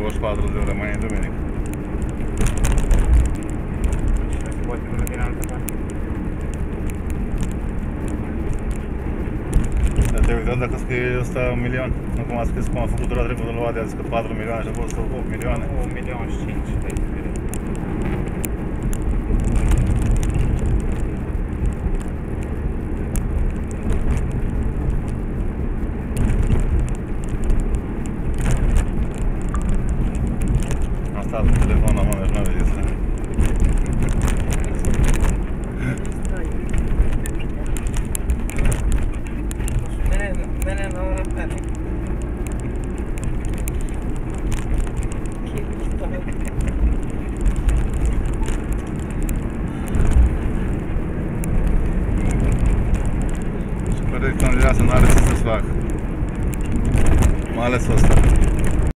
24 de ore, mai e duminică. Și nu se poate până din altă parte. Dar te-ai uitat dacă scrie ăsta 1 milion? Nu cum a scris, cum a făcut dura trecută la Oadea, a zis că 4 milioane și a fost 8 milioane. 1 milion și 5, stai să vedem. Am stat cu telefon la mână și n-a văzut. Mene la ora pe Super rectangulează, n-are ce să-ți facă. Mai ales ăsta.